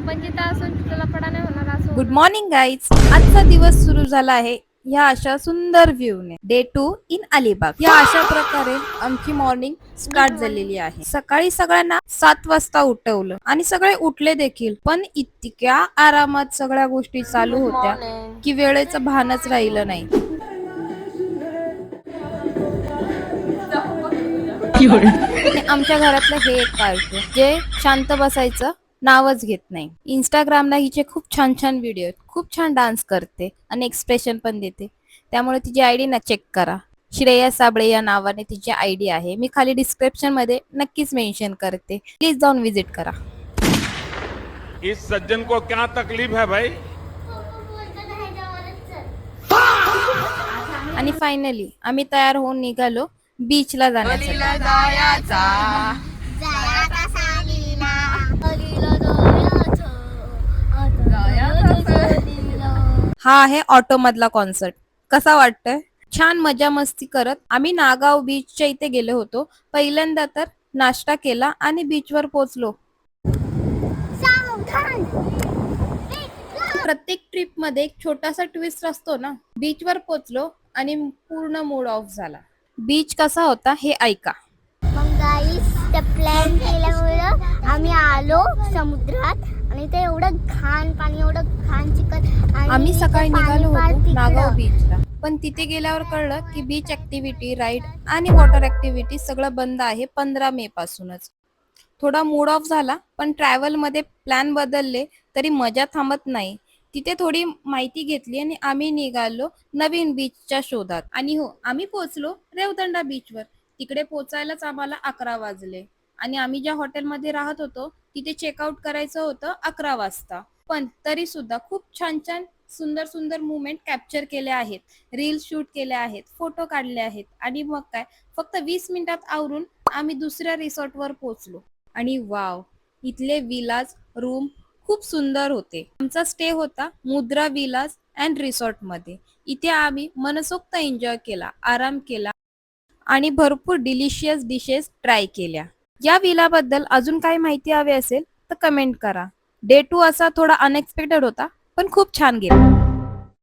पण जिथं असून तिथं लफडा नाही होणार असं. Good morning guys. आजचा दिवस सुरू झाला आहे ह्या अशा सुंदर व्ह्यूने. Day 2 in Alibag. या अशा प्रकारे आमची मॉर्निंग स्टार्ट झालेली आहे. सकाळी सगळ्यांना 7 वाजता उठवलं आणि सगळे उठले देखील, पण इतक्या आरामात सगळ्या गोष्टी चालू होत्या की वेळेचं भानच राहिलं नाही. आणि आमच्या घरातलं हे एक कार्टून जे शांत बसायचं नावच घेत नाही. इंस्टाग्रामला हिचे खूप छान छान व्हिडिओ आहेत. खूप छान डान्स करते आणि एक्सप्रेशन पण देते. त्यामुळे तिची आयडी ना चेक करा. श्रेया साबळे या नावाने तिची आयडी आहे. मी खाली डिस्क्रिप्शन मध्ये नक्कीच मेन्शन करते. प्लीज जाऊन विजिट करा. इस सज्जन को क्या तकलीफ है भाई? आणि फायनली आम्ही तयार होऊन निघालो बीचला जाण्यासाठी. हा आहे ऑटो मधला कॉन्सर्ट. कसा वाटतोय? छान मजा मस्ती करत आम्ही नागाव बीचच्या इथे गेलो होतो. पहिल्यांदा तर नाश्ता केला आणि बीचवर पोहोचलो. प्रत्येक ट्रिप मध्ये एक छोटासा ट्विस्ट असतो ना. बीचवर पोहोचलो आणि पूर्ण मूड ऑफ झाला. बीच कसा होता हे ऐका. मग गाईस ते प्लॅन केल्यामुळं आम्ही आलो समुद्रात आणि ते एवढं घाण पाणी, एवढं घाण चिकन. आम्ही सकाळी निघालो होतो नागाव बीचला, पण तिथे गेल्यावर कळलं की बीच ऍक्टिव्हिटी, राईड आणि वॉटर ऍक्टिव्हिटी सगळं बंद आहे 15 मे पासूनच. थोडा मूड ऑफ झाला, पण ट्रॅव्हल मध्ये प्लॅन बदलले तरी मजा थांबत नाही. तिथे थोडी माहिती घेतली आणि आम्ही निघालो नवीन बीचच्या शोधात. आणि हो, आम्ही पोहोचलो रेवदंडा बीचवर. तिकडे पोहोचायलाच आम्हाला 11 वाजले आणि आम्ही ज्या हॉटेलमध्ये राहत होतो तिथे चेकआउट करायचं होतं 11 वाजता. पण तरी सुद्धा खूप छान छान सुंदर सुंदर मुवमेंट कॅप्चर केले आहेत, रील्स शूट केले आहेत, फोटो काढले आहेत. आणि मग काय, फक्त 20 मिनिटात आवरून आम्ही दुसऱ्या रिसॉर्टवर पोहोचलो. आणि वाव, इथले विलाज रूम खूप सुंदर होते. आमचा स्टे होता मुद्रा विलाज अँड रिसॉर्ट मध्ये. इथे आम्ही मनसोक्त एन्जॉय केला, आराम केला आणि भरपूर डिलिशियस डिशेस ट्राय केल्या. या विलाबद्दल अजून काही माहिती हवी असेल तर कमेंट करा. डे 2 असा थोडा अनएक्सपेक्टेड होता, पण खूप छान गेला.